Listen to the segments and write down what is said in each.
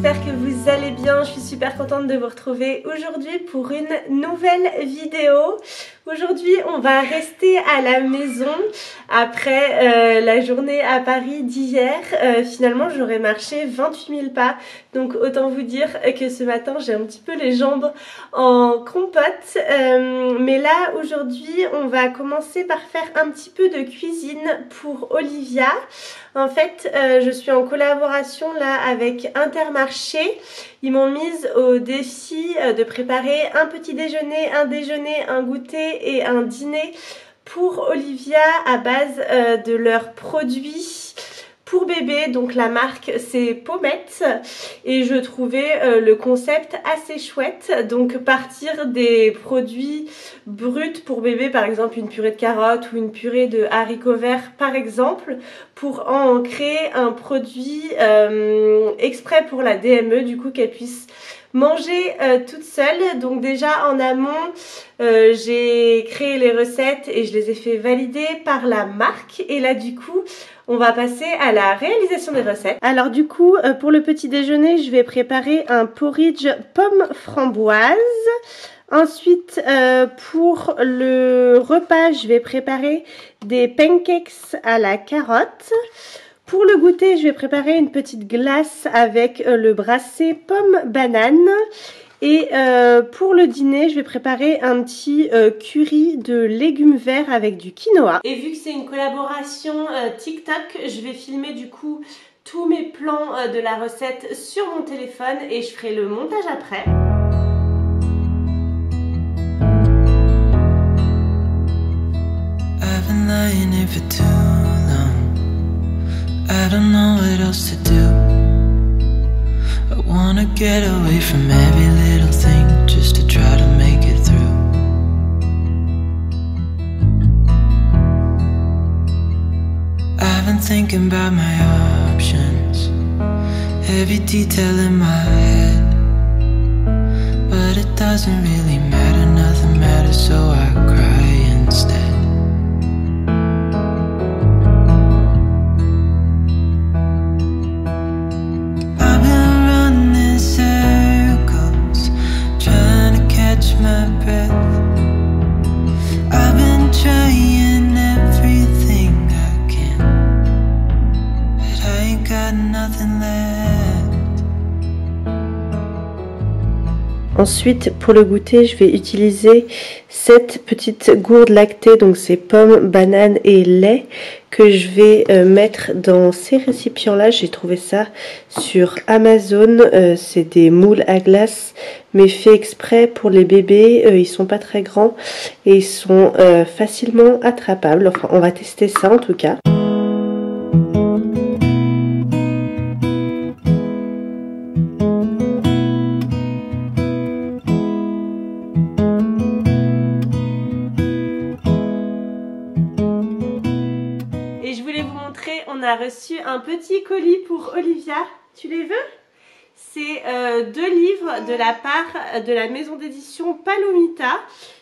j'espère que vous allez bien. Je suis super contente de vous retrouver aujourd'hui pour une nouvelle vidéo. Aujourd'hui, on va rester à la maison après la journée à Paris d'hier. Finalement, j'aurais marché 28 000 pas. Donc, autant vous dire que ce matin, j'ai un petit peu les jambes en compote. Mais là, aujourd'hui, on va commencer par faire un petit peu de cuisine pour Olivia. En fait, je suis en collaboration là avec Intermarché. Ils m'ont mise au défi de préparer un petit déjeuner, un déjeuner, un goûter et un dîner pour Olivia à base de leurs produits pour bébé. Donc la marque c'est Pommette et je trouvais le concept assez chouette. Donc partir des produits bruts pour bébé, par exemple une purée de carottes ou une purée de haricots verts par exemple, pour en créer un produit exprès pour la DME, du coup qu'elle puisse manger toute seule. Donc déjà en amont j'ai créé les recettes et je les ai fait valider par la marque et là du coup on va passer à la réalisation des recettes. Alors du coup pour le petit déjeuner je vais préparer un porridge pomme framboise. Ensuite pour le repas je vais préparer des pancakes à la carotte. Pour le goûter, je vais préparer une petite glace avec le brassé pomme banane. Et pour le dîner, je vais préparer un petit curry de légumes verts avec du quinoa. Et vu que c'est une collaboration TikTok, je vais filmer du coup tous mes plans de la recette sur mon téléphone et je ferai le montage après. I don't know what else to do. I wanna get away from every little thing just to try to make it through. I've been thinking about my options, every detail in my head, but it doesn't really matter, nothing matters, so I cry instead. Ensuite, pour le goûter, je vais utiliser cette petite gourde lactée, donc c'est pommes, bananes et lait, que je vais mettre dans ces récipients-là. J'ai trouvé ça sur Amazon. C'est des moules à glace, mais fait exprès pour les bébés. Ils sont pas très grands et ils sont facilement attrapables. Enfin, on va tester ça en tout cas. On a reçu un petit colis pour Olivia. Tu les veux? C'est 2 livres de la part de la maison d'édition Palomita.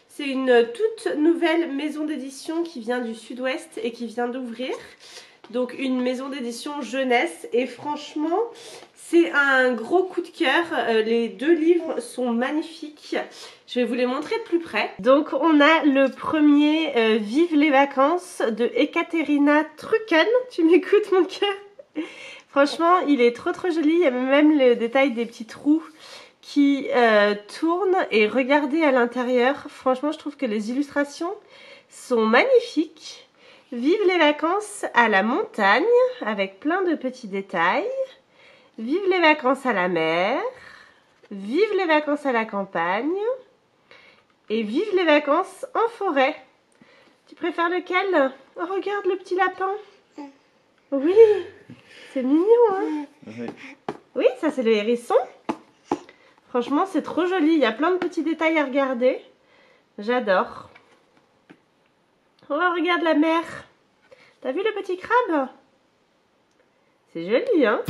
C'est une toute nouvelle maison d'édition qui vient du sud-ouest et qui vient d'ouvrir. Donc une maison d'édition jeunesse et franchement c'est un gros coup de cœur. Les 2 livres sont magnifiques. Je vais vous les montrer de plus près. Donc on a le premier Vive les vacances de Ekaterina Trucken. Tu m'écoutes mon cœur? Franchement il est trop joli. Il y a même le détail des petits trous qui tournent. Et regardez à l'intérieur. Franchement je trouve que les illustrations sont magnifiques. Vive les vacances à la montagne avec plein de petits détails. Vive les vacances à la mer. Vive les vacances à la campagne. Et vive les vacances en forêt. Tu préfères lequel? Oh, regarde le petit lapin. Oui, c'est mignon, hein? Oui, ça c'est le hérisson. Franchement, c'est trop joli. Il y a plein de petits détails à regarder. J'adore. Oh, regarde la mer. T'as vu le petit crabe? C'est joli, hein?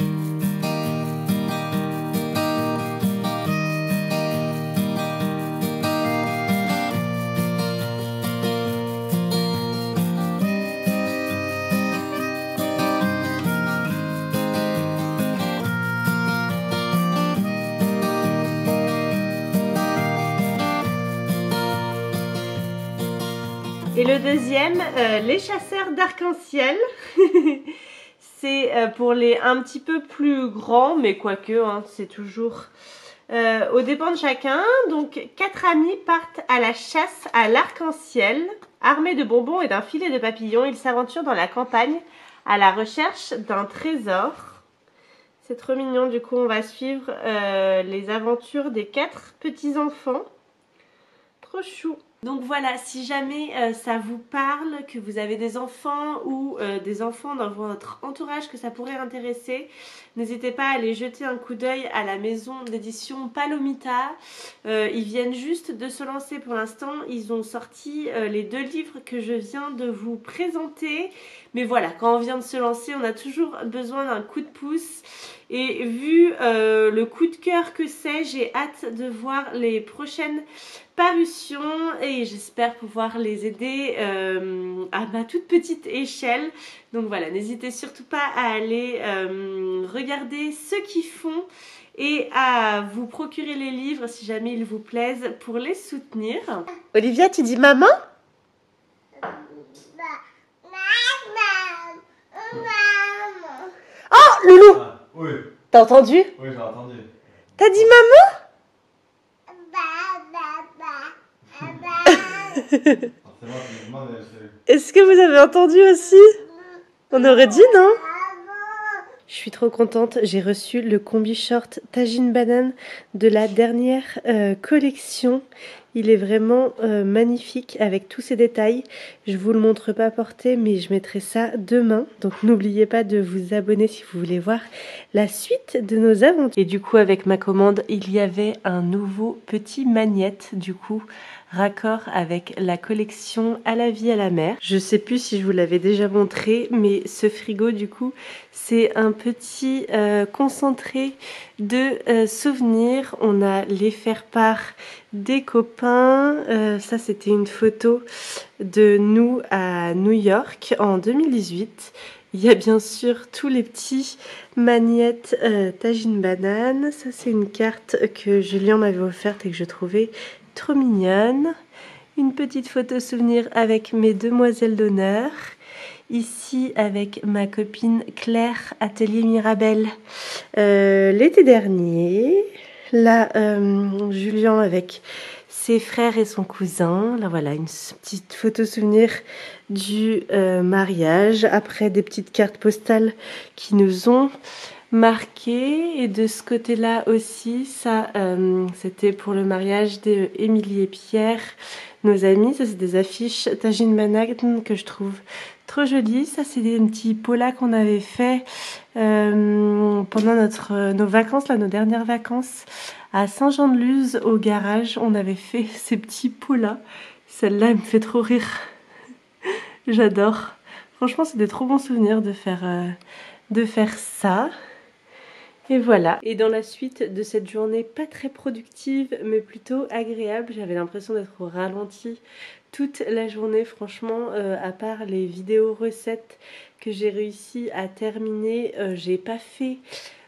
Et le deuxième, les chasseurs d'arc-en-ciel. C'est pour les un petit peu plus grands, mais quoique, hein, c'est toujours aux dépens de chacun. Donc 4 amis partent à la chasse à l'arc-en-ciel. Armés de bonbons et d'un filet de papillons, ils s'aventurent dans la campagne à la recherche d'un trésor. C'est trop mignon, du coup on va suivre les aventures des 4 petits-enfants. Trop chou. Donc voilà, si jamais ça vous parle, que vous avez des enfants ou des enfants dans votre entourage que ça pourrait intéresser, n'hésitez pas à aller jeter un coup d'œil à la maison d'édition Palomita. Ils viennent juste de se lancer pour l'instant. Ils ont sorti les 2 livres que je viens de vous présenter. Mais voilà, quand on vient de se lancer, on a toujours besoin d'un coup de pouce. Et vu le coup de cœur que c'est, j'ai hâte de voir les prochaines parutions et j'espère pouvoir les aider à ma toute petite échelle. Donc voilà, n'hésitez surtout pas à aller regarder ce qu'ils font et à vous procurer les livres si jamais ils vous plaisent pour les soutenir. Olivia, tu dis maman? Oh, Loulou! Ah, oui. T'as entendu? Oui, j'ai entendu. T'as dit maman? Est-ce que vous avez entendu aussi? On aurait dit, non? Je suis trop contente, j'ai reçu le combi short Tajine Banane de la dernière collection. Il est vraiment magnifique avec tous ses détails. Je vous le montre pas porté, mais je mettrai ça demain. Donc n'oubliez pas de vous abonner si vous voulez voir la suite de nos aventures. Et du coup, avec ma commande, il y avait un nouveau petit magnète, du coup, raccord avec la collection À la vie à la mer. Je sais plus si je vous l'avais déjà montré, mais ce frigo, du coup, c'est un petit concentré de souvenirs. On a les faire-part des copains. Ça, c'était une photo de nous à New York en 2018. Il y a bien sûr tous les petits magnettes Tajine Banane. Ça, c'est une carte que Julien m'avait offerte et que je trouvais trop mignonne. Une petite photo souvenir avec mes demoiselles d'honneur. Ici avec ma copine Claire, Atelier Mirabelle, l'été dernier. Là, Julien avec ses frères et son cousin. Là, voilà, une petite photo souvenir du mariage. Après, des petites cartes postales qui nous ont marqué. Et de ce côté-là aussi, ça, c'était pour le mariage d'Émilie et Pierre, nos amis. Ça, c'est des affiches Tajine Banane que je trouve trop jolies. Ça, c'est des petits polas qu'on avait fait pendant nos vacances, là, nos dernières vacances à Saint-Jean-de-Luz au garage. On avait fait ces petits polas. Celle-là, elle me fait trop rire. J'adore. Franchement, c'est des trop bons souvenirs de faire ça. Et voilà. Et dans la suite de cette journée pas très productive, mais plutôt agréable, j'avais l'impression d'être au ralenti toute la journée. Franchement, à part les vidéos recettes que j'ai réussi à terminer, j'ai pas fait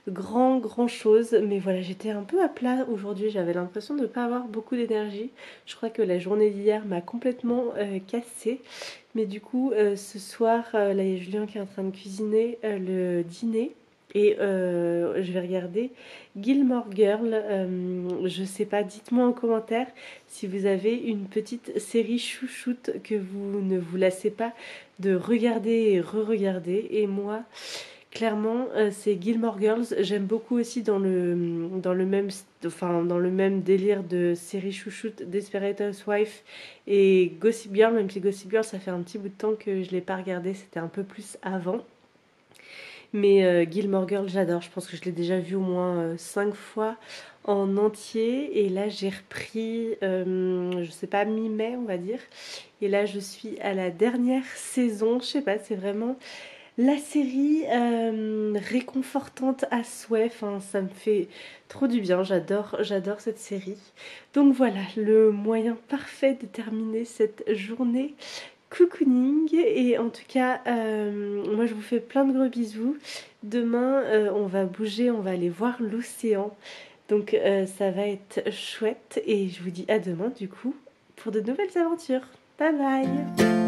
grand chose, mais voilà, j'étais un peu à plat aujourd'hui. J'avais l'impression de ne pas avoir beaucoup d'énergie. Je crois que la journée d'hier m'a complètement cassée. Mais du coup, ce soir, là, il y a Julien qui est en train de cuisiner le dîner. Et je vais regarder Gilmore Girls. Je sais pas, dites-moi en commentaire si vous avez une petite série chouchoute que vous ne vous lassez pas de regarder et re-regarder. Et moi, clairement, c'est Gilmore Girls. J'aime beaucoup aussi dans le même délire de série chouchoute Desperate Housewives et Gossip Girl. Même si Gossip Girl, ça fait un petit bout de temps que je l'ai pas regardé. C'était un peu plus avant. Mais Gilmore Girls, j'adore. Je pense que je l'ai déjà vu au moins 5 fois en entier. Et là, j'ai repris, je sais pas, mi-mai, on va dire. Et là, je suis à la dernière saison. Je sais pas, c'est vraiment la série réconfortante à souhait. Enfin, ça me fait trop du bien. J'adore cette série. Donc voilà, le moyen parfait de terminer cette journée cocooning. Et en tout cas, moi je vous fais plein de gros bisous. Demain, on va bouger, on va aller voir l'océan. Donc ça va être chouette. Et je vous dis à demain du coup pour de nouvelles aventures. Bye bye!